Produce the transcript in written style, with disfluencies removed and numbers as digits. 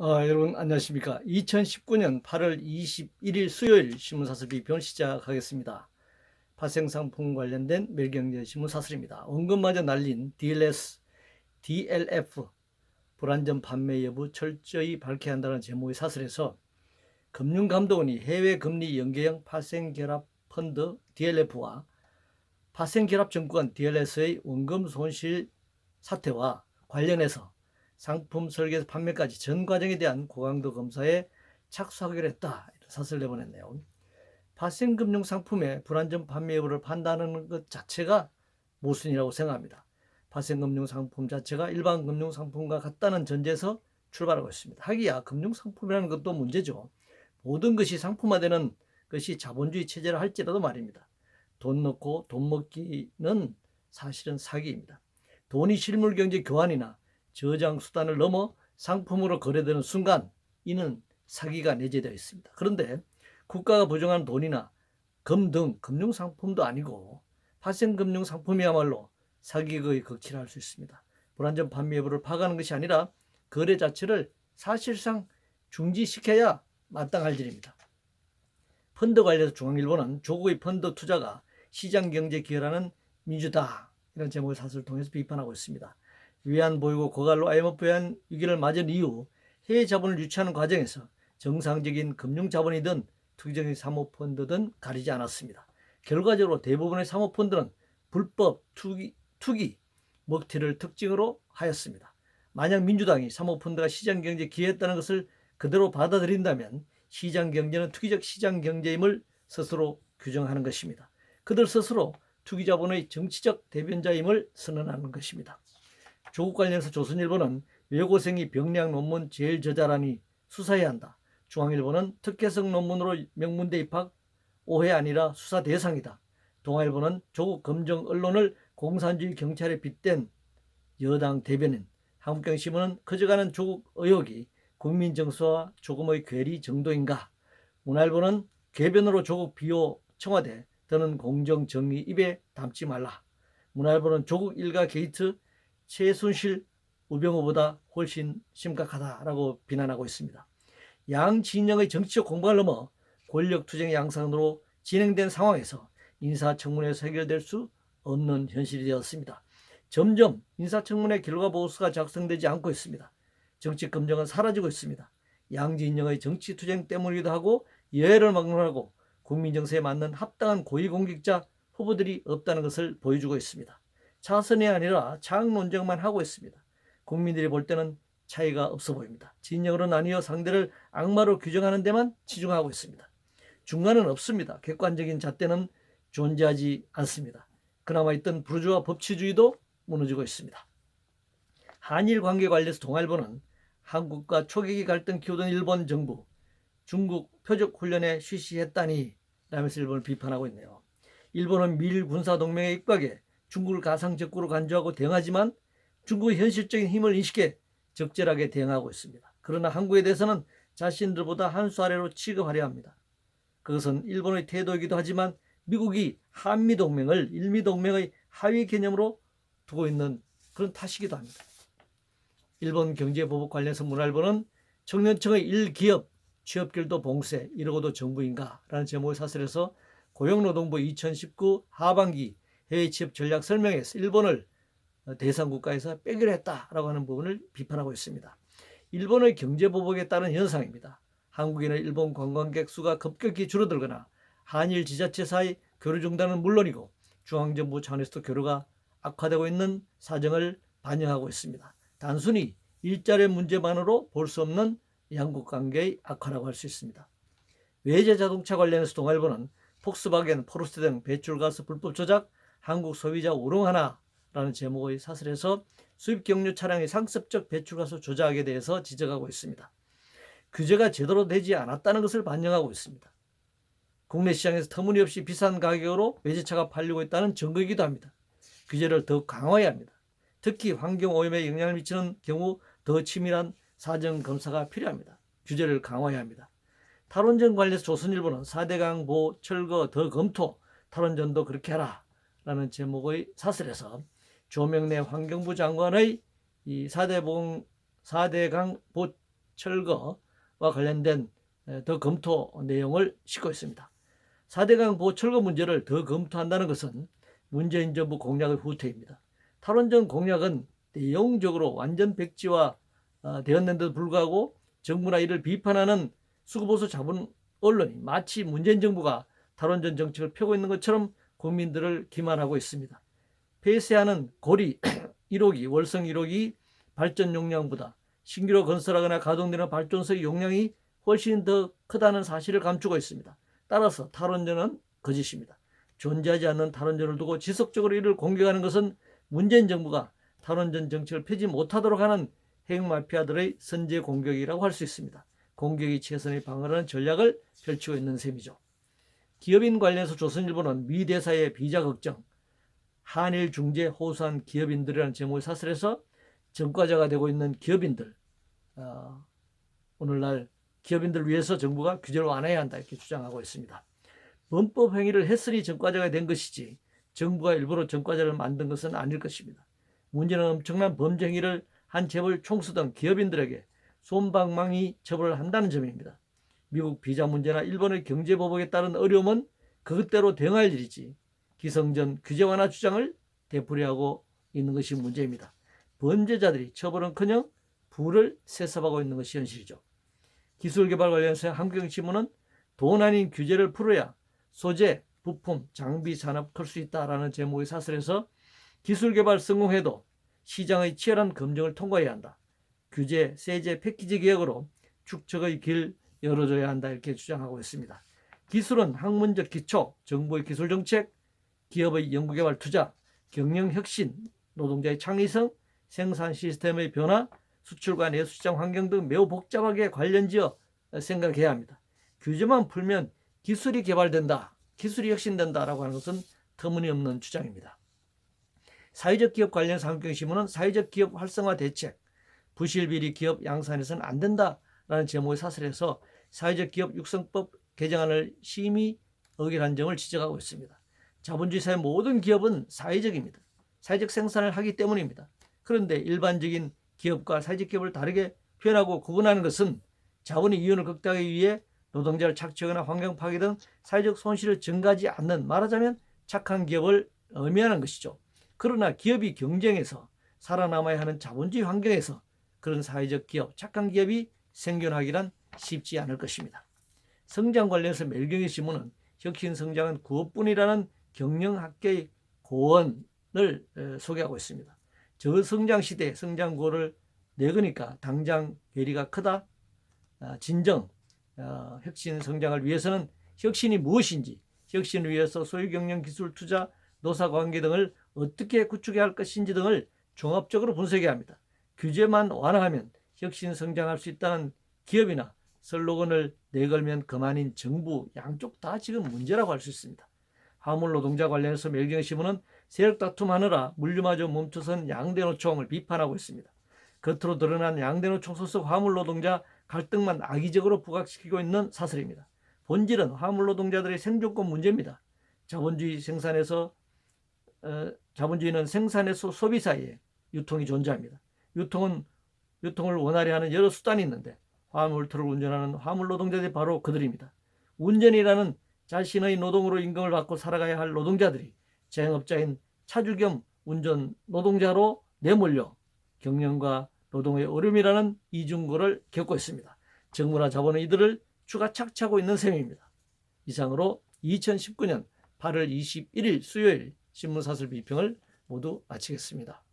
여러분 안녕하십니까. 2019년 8월 21일 수요일 신문사슬 비평을 시작하겠습니다. 파생상품 관련된 매일경제 신문사슬입니다. 원금마저 날린 DLF 불안전 판매 여부 철저히 밝혀야 한다는 제목의 사슬에서 금융감독원이 해외금리 연계형 파생결합 펀드 DLF와 파생결합 정권 DLS의 원금 손실 사태와 관련해서 상품 설계에서 판매까지 전 과정에 대한 고강도 검사에 착수하기로 했다. 이런 사설을 내보냈네요. 파생금융 상품의 불안전 판매 여부를 판단하는 것 자체가 모순이라고 생각합니다. 파생금융 상품 자체가 일반 금융 상품과 같다는 전제에서 출발하고 있습니다. 하기야 금융 상품이라는 것도 문제죠. 모든 것이 상품화되는 것이 자본주의 체제라 할지라도 말입니다. 돈 넣고 돈 먹기는 사실은 사기입니다. 돈이 실물 경제 교환이나 저장 수단을 넘어 상품으로 거래되는 순간 이는 사기가 내재되어 있습니다. 그런데 국가가 보증하는 돈이나 금 등 금융상품도 아니고 파생금융상품이야말로 사기의 극치라 할 수 있습니다. 불안전 판매 여부를 파악하는 것이 아니라 거래 자체를 사실상 중지시켜야 마땅할 일입니다. 펀드 관련해서 중앙일보는 조국의 펀드 투자가 시장경제 기여라는 민주당 이런 제목의 사설을 통해서 비판하고 있습니다. 위안 보이고 고갈로 IMF 외환 위기를 맞은 이후 해외 자본을 유치하는 과정에서 정상적인 금융자본이든 특정의 사모펀드든 가리지 않았습니다. 결과적으로 대부분의 사모펀드는 불법 투기 먹튀를 특징으로 하였습니다. 만약 민주당이 사모펀드가 시장경제에 기여했다는 것을 그대로 받아들인다면 시장경제는 투기적 시장경제임을 스스로 규정하는 것입니다. 그들 스스로 투기자본의 정치적 대변자임을 선언하는 것입니다. 조국 관련해서 조선일보는 외고생이 병량 논문 제일 저자라니 수사해야 한다. 중앙일보는 특혜성 논문으로 명문대 입학 오해 아니라 수사 대상이다. 동아일보는 조국 검정 언론을 공산주의 경찰에 빗댄 여당 대변인. 한국경신문은 커져가는 조국 의혹이 국민 정서와 조금의 괴리 정도인가. 문화일보는 궤변으로 조국 비호 청와대 더는 공정정의 입에 담지 말라. 문화일보는 조국 일가 게이트 최순실 우병우보다 훨씬 심각하다라고 비난하고 있습니다. 양 진영의 정치적 공방을 넘어 권력투쟁의 양상으로 진행된 상황에서 인사청문회에서 해결될 수 없는 현실이 되었습니다. 점점 인사청문회 결과 보고서가 작성되지 않고 있습니다. 정치 검증은 사라지고 있습니다. 양 진영의 정치투쟁 때문이기도 하고 여야를 막론하고 국민 정서에 맞는 합당한 고위공직자 후보들이 없다는 것을 보여주고 있습니다. 차선이 아니라 장 논쟁만 하고 있습니다. 국민들이 볼 때는 차이가 없어 보입니다. 진영으로 나뉘어 상대를 악마로 규정하는 데만 치중하고 있습니다. 중간은 없습니다. 객관적인 잣대는 존재하지 않습니다. 그나마 있던 부르주아 법치주의도 무너지고 있습니다. 한일 관계 관련해서 동아일보는 한국과 초계기 갈등 키우던 일본 정부, 중국 표적 훈련에 쉬쉬했다니 라면서 일본을 비판하고 있네요. 일본은 미일 군사동맹에 입각해 중국을 가상적구로 간주하고 대응하지만 중국의 현실적인 힘을 인식해 적절하게 대응하고 있습니다. 그러나 한국에 대해서는 자신들보다 한 수 아래로 취급하려 합니다. 그것은 일본의 태도이기도 하지만 미국이 한미동맹을 일미동맹의 하위 개념으로 두고 있는 그런 탓이기도 합니다. 일본 경제보복 관련해서 문화일보는 청년층의 일기업 취업길도 봉쇄 이러고도 정부인가 라는 제목의 사설에서 고용노동부 2019 하반기 해외 취업 전략 설명에서 일본을 대상 국가에서 빼기로 했다라고 하는 부분을 비판하고 있습니다. 일본의 경제보복에 따른 현상입니다. 한국인의 일본 관광객 수가 급격히 줄어들거나 한일 지자체 사이 교류 중단은 물론이고 중앙정부 차원에서도 교류가 악화되고 있는 사정을 반영하고 있습니다. 단순히 일자리 문제만으로 볼 수 없는 양국 관계의 악화라고 할 수 있습니다. 외제 자동차 관련해서 동아일보는 폭스바겐, 포르쉐 등 배출가스 불법 조작, 한국 소비자 우롱하나라는 제목의 사설에서 수입 경유 차량의 상습적 배출가스 조작에 대해서 지적하고 있습니다. 규제가 제대로 되지 않았다는 것을 반영하고 있습니다. 국내 시장에서 터무니없이 비싼 가격으로 외제차가 팔리고 있다는 증거이기도 합니다. 규제를 더욱 강화해야 합니다. 특히 환경오염에 영향을 미치는 경우 더 치밀한 사정검사가 필요합니다. 규제를 강화해야 합니다. 탈원전 관련해서 조선일보는 4대강 보호 철거 더 검토 탈원전도 그렇게 하라 라는 제목의 사설에서 조명래 환경부 장관의 이 4대강 보호 철거와 관련된 더 검토 내용을 싣고 있습니다. 4대강 보철거 문제를 더 검토한다는 것은 문재인 정부 공약의 후퇴입니다. 탈원전 공약은 내용적으로 완전 백지화 되었는데도 불구하고 정부나 이를 비판하는 수구보수 잡은 언론이 마치 문재인 정부가 탈원전 정책을 펴고 있는 것처럼 국민들을 기만하고 있습니다. 폐쇄하는 고리 1호기, 월성 1호기 발전 용량보다 신규로 건설하거나 가동되는 발전소의 용량이 훨씬 더 크다는 사실을 감추고 있습니다. 따라서 탈원전은 거짓입니다. 존재하지 않는 탈원전을 두고 지속적으로 이를 공격하는 것은 문재인 정부가 탈원전 정책을 펴지 못하도록 하는 핵마피아들의 선제 공격이라고 할 수 있습니다. 공격이 최선의 방어라는 전략을 펼치고 있는 셈이죠. 기업인 관련해서 조선일보는 미 대사의 비자 걱정, 한일 중재 호소한 기업인들이라는 제목의 사설에서 전과자가 되고 있는 기업인들, 오늘날 기업인들을 위해서 정부가 규제를 완화해야 한다 이렇게 주장하고 있습니다. 범법 행위를 했으니 전과자가 된 것이지 정부가 일부러 전과자를 만든 것은 아닐 것입니다. 문제는 엄청난 범죄 행위를 한 재벌 총수 등 기업인들에게 솜방망이 처벌을 한다는 점입니다. 미국 비자 문제나 일본의 경제보복에 따른 어려움은 그것대로 대응할 일이지 기성전 규제 완화 주장을 되풀이하고 있는 것이 문제입니다. 범죄자들이 처벌은커녕 부를 세습하고 있는 것이 현실이죠. 기술개발 관련해서 한국경제신문은 돈 아닌 규제를 풀어야 소재, 부품, 장비 산업 클 수 있다라는 제목의 사설에서 기술개발 성공해도 시장의 치열한 검증을 통과해야 한다. 규제, 세제, 패키지 개혁으로 축적의 길 열어줘야 한다 이렇게 주장하고 있습니다. 기술은 학문적 기초, 정부의 기술정책, 기업의 연구개발 투자, 경영혁신, 노동자의 창의성, 생산 시스템의 변화, 수출과 내수시장 환경 등 매우 복잡하게 관련지어 생각해야 합니다. 규제만 풀면 기술이 개발된다, 기술이 혁신된다라고 하는 것은 터무니없는 주장입니다. 사회적 기업 관련해서 한국경제신문은 사회적 기업 활성화 대책, 부실비리 기업 양산해서는 안 된다라는 제목의 사설에서 사회적 기업 육성법 개정안을 심히 의결한 점을 지적하고 있습니다. 자본주의 사회 모든 기업은 사회적입니다. 사회적 생산을 하기 때문입니다. 그런데 일반적인 기업과 사회적 기업을 다르게 표현하고 구분하는 것은 자본의 이윤을 극대화하기 위해 노동자를 착취하거나 환경 파괴 등 사회적 손실을 증가하지 않는, 말하자면 착한 기업을 의미하는 것이죠. 그러나 기업이 경쟁에서 살아남아야 하는 자본주의 환경에서 그런 사회적 기업, 착한 기업이 생존하기란 쉽지 않을 것입니다. 성장 관련해서 매일경제신문은 혁신 성장은 구업뿐이라는 경영학계의 고언을 소개하고 있습니다. 저성장 시대에 성장 구호를 내거니까 당장 괴리가 크다. 진정 혁신 성장을 위해서는 혁신이 무엇인지, 혁신을 위해서 소유 경영 기술 투자, 노사관계 등을 어떻게 구축해야 할 것인지 등을 종합적으로 분석해야 합니다. 규제만 완화하면 혁신 성장할 수 있다는 기업이나 슬로건을 내걸면 그만인 정부, 양쪽 다 지금 문제라고 할 수 있습니다. 화물 노동자 관련해서 매일경제신문은 세력 다툼하느라 물류마저 멈춰선 양대노총을 비판하고 있습니다. 겉으로 드러난 양대노총 소속 화물 노동자 갈등만 악의적으로 부각시키고 있는 사설입니다. 본질은 화물 노동자들의 생존권 문제입니다. 자본주의는 생산에서 소비 사이에 유통이 존재합니다. 유통을 원활히 하는 여러 수단이 있는데 화물차를 운전하는 화물 노동자들이 바로 그들입니다. 운전이라는 자신의 노동으로 임금을 받고 살아가야 할 노동자들이 자영업자인 차주 겸 운전 노동자로 내몰려 경영과 노동의 어려움이라는 이중고를 겪고 있습니다. 정부나 자본은 이들을 추가 착취하고 있는 셈입니다. 이상으로 2019년 8월 21일 수요일 신문사설 비평을 모두 마치겠습니다.